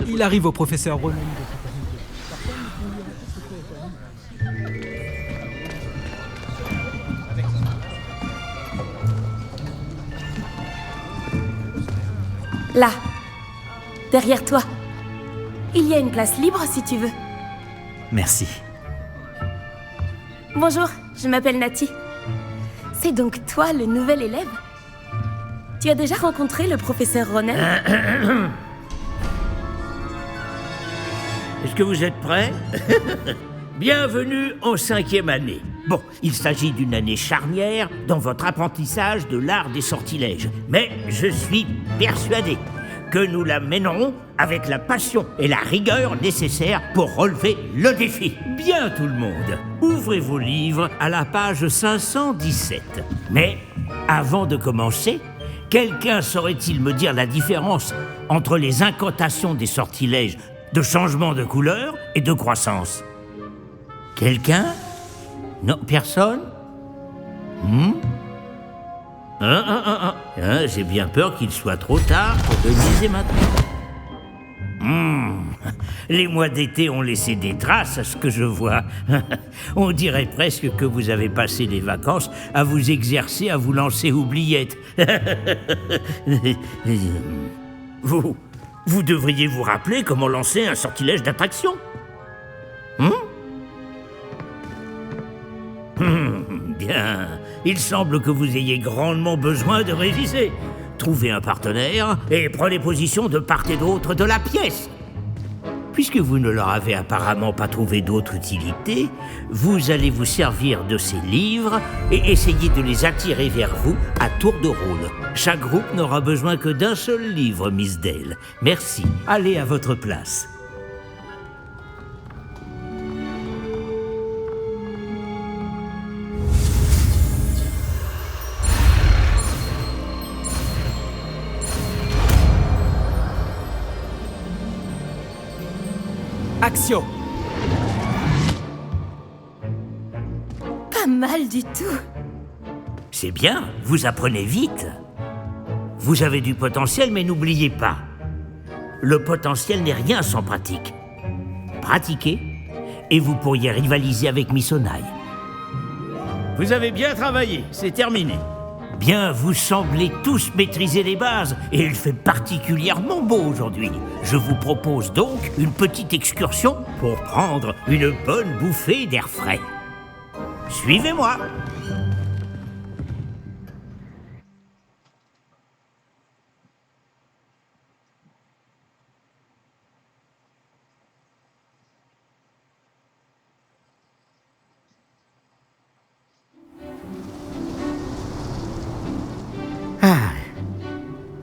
Il arrive au professeur Ronan. Là, derrière toi. Il y a une place libre si tu veux. Merci. Bonjour, je m'appelle Nati. C'est donc toi le nouvel élève? Tu as déjà rencontré le professeur Ronan? Est-ce que vous êtes prêts? Bienvenue en 5e année. Bon, il s'agit d'une année charnière dans votre apprentissage de l'art des sortilèges. Mais je suis persuadé que nous la mènerons avec la passion et la rigueur nécessaires pour relever le défi. Bien tout le monde, ouvrez vos livres à la page 517. Mais avant de commencer, quelqu'un saurait-il me dire la différence entre les incantations des sortilèges de changement de couleur et de croissance? Quelqu'un? Non, personne? J'ai bien peur qu'il soit trop tard pour deviner maintenant. Les mois d'été ont laissé des traces à ce que je vois. On dirait presque que vous avez passé les vacances à vous exercer à vous lancer oubliettes. Vous devriez vous rappeler comment lancer un sortilège d'attraction. Bien, il semble que vous ayez grandement besoin de réviser. Trouvez un partenaire et prenez position de part et d'autre de la pièce. Puisque vous ne leur avez apparemment pas trouvé d'autre utilité, vous allez vous servir de ces livres et essayer de les attirer vers vous à tour de rôle. Chaque groupe n'aura besoin que d'un seul livre, Miss Dale. Merci, allez à votre place. Action! Pas mal du tout. C'est bien, vous apprenez vite. Vous avez du potentiel, mais n'oubliez pas, le potentiel n'est rien sans pratique. Pratiquez, et vous pourriez rivaliser avec Miss Onaï. Vous avez bien travaillé, c'est terminé. Bien, vous semblez tous maîtriser les bases, et il fait particulièrement beau aujourd'hui. Je vous propose donc une petite excursion pour prendre une bonne bouffée d'air frais. Suivez-moi.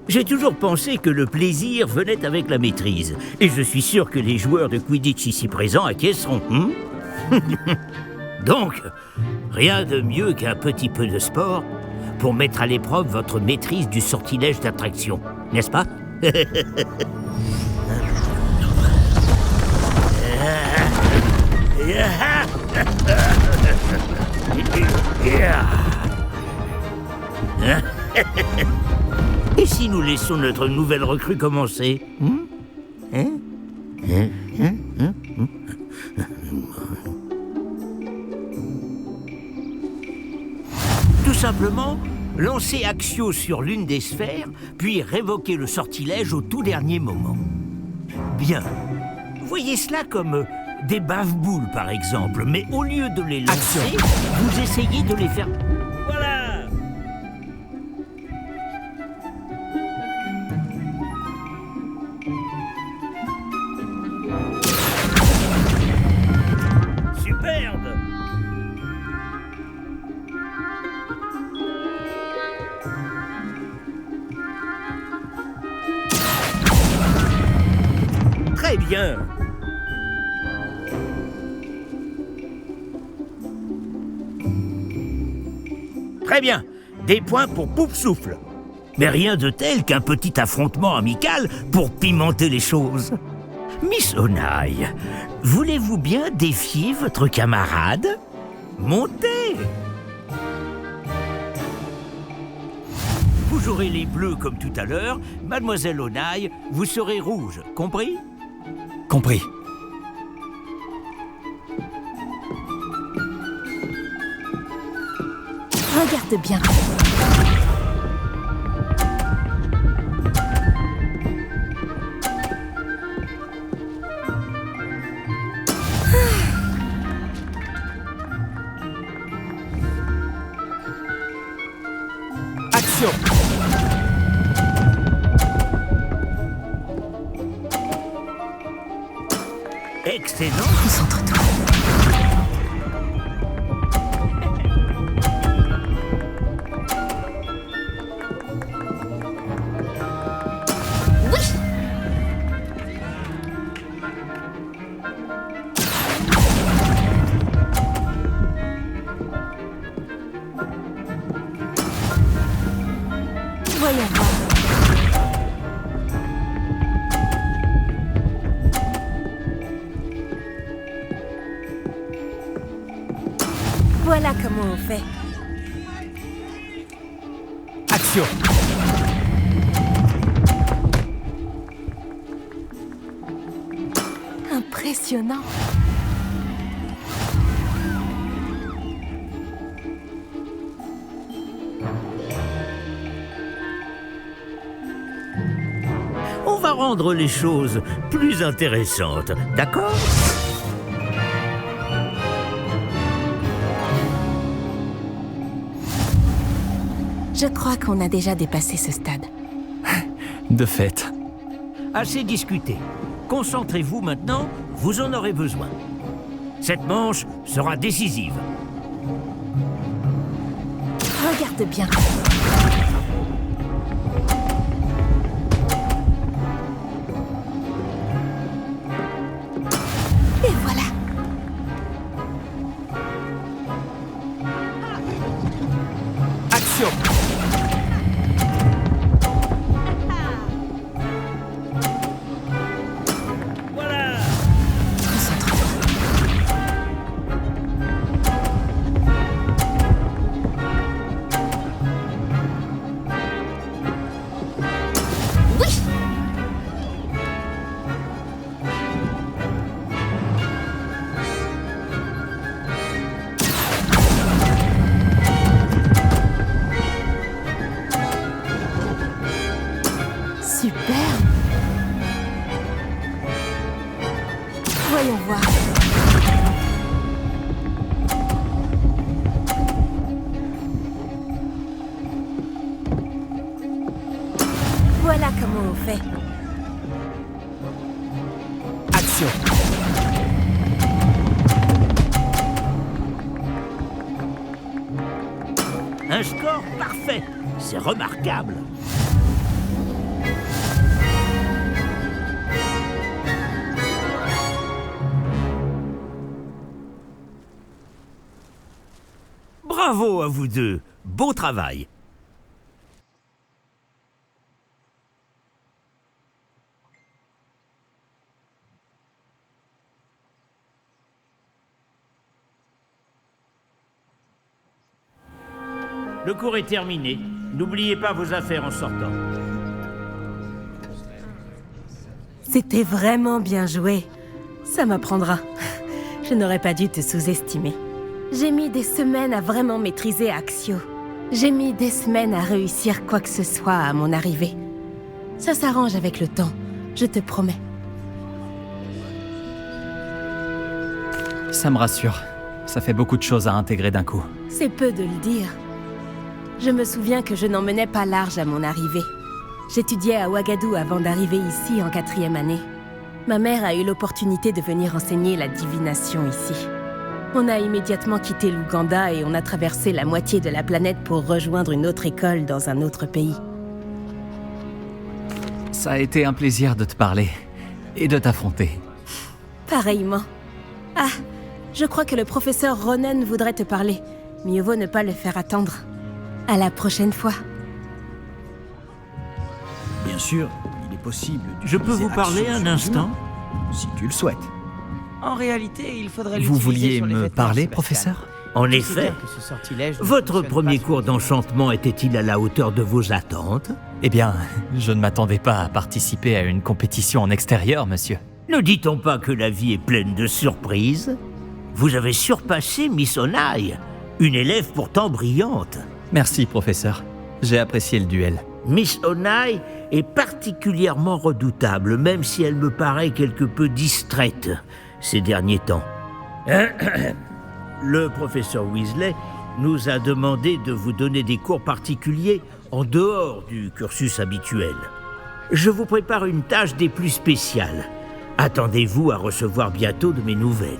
J'ai toujours pensé que le plaisir venait avec la maîtrise. Et je suis sûr que les joueurs de Quidditch ici présents acquiesceront. Donc, rien de mieux qu'un petit peu de sport pour mettre à l'épreuve votre maîtrise du sortilège d'attraction, n'est-ce pas? Et si nous laissions notre nouvelle recrue commencer? Tout simplement, lancer Axio sur l'une des sphères, puis révoquer le sortilège au tout dernier moment. Bien. Voyez cela comme des bave-boules, par exemple, mais au lieu de les lancer, vous essayez de les faire... Voilà! Superbe! Très bien! Très bien, des points pour Pouf-Souffle. Mais rien de tel qu'un petit affrontement amical pour pimenter les choses. Miss Onaï, voulez-vous bien défier votre camarade? Montez! Vous jouerez les bleus comme tout à l'heure, Mademoiselle Onaï, vous serez rouge, compris? Compris. Regarde bien. Action! Excellent! Concentre-toi. Voyons voir. Voilà comment on fait. Action! Impressionnant. On va rendre les choses plus intéressantes, d'accord? Je crois qu'on a déjà dépassé ce stade. De fait. Assez discuté. Concentrez-vous maintenant, vous en aurez besoin. Cette manche sera décisive. Regarde bien. Et voilà. Action! Voilà! Concentre-toi. Oui! Super. Voyons voir. Voilà comment on fait. Action! Un score parfait. C'est remarquable. Bravo à vous deux. Beau travail. Le cours est terminé. N'oubliez pas vos affaires en sortant. C'était vraiment bien joué. Ça m'apprendra. Je n'aurais pas dû te sous-estimer. J'ai mis des semaines à vraiment maîtriser Axio. J'ai mis des semaines à réussir quoi que ce soit à mon arrivée. Ça s'arrange avec le temps, je te promets. Ça me rassure. Ça fait beaucoup de choses à intégrer d'un coup. C'est peu de le dire. Je me souviens que je n'en menais pas large à mon arrivée. J'étudiais à Ouagadougou avant d'arriver ici en 4e année. Ma mère a eu l'opportunité de venir enseigner la divination ici. On a immédiatement quitté l'Ouganda et on a traversé la moitié de la planète pour rejoindre une autre école dans un autre pays. Ça a été un plaisir de te parler et de t'affronter. Pareillement. Ah, je crois que le professeur Ronen voudrait te parler. Mieux vaut ne pas le faire attendre. À la prochaine fois. Bien sûr, il est possible. Je peux vous parler un instant? Si tu le souhaites. En réalité, il faudrait Vous l'utiliser vouliez sur les me vêtements, parler, Sébastien. professeur? En Je sais effet, bien que ce sortilège ne votre fonctionne premier pas cours sur les d'enchantement était-il à la hauteur de vos attentes? Eh bien, je ne m'attendais pas à participer à une compétition en extérieur, monsieur. Ne dit-on pas que la vie est pleine de surprises? Vous avez surpassé Miss Onai, une élève pourtant brillante. Merci, professeur. J'ai apprécié le duel. Miss Onai est particulièrement redoutable, même si elle me paraît quelque peu distraite ces derniers temps. Le professeur Weasley nous a demandé de vous donner des cours particuliers en dehors du cursus habituel. Je vous prépare une tâche des plus spéciales. Attendez-vous à recevoir bientôt de mes nouvelles.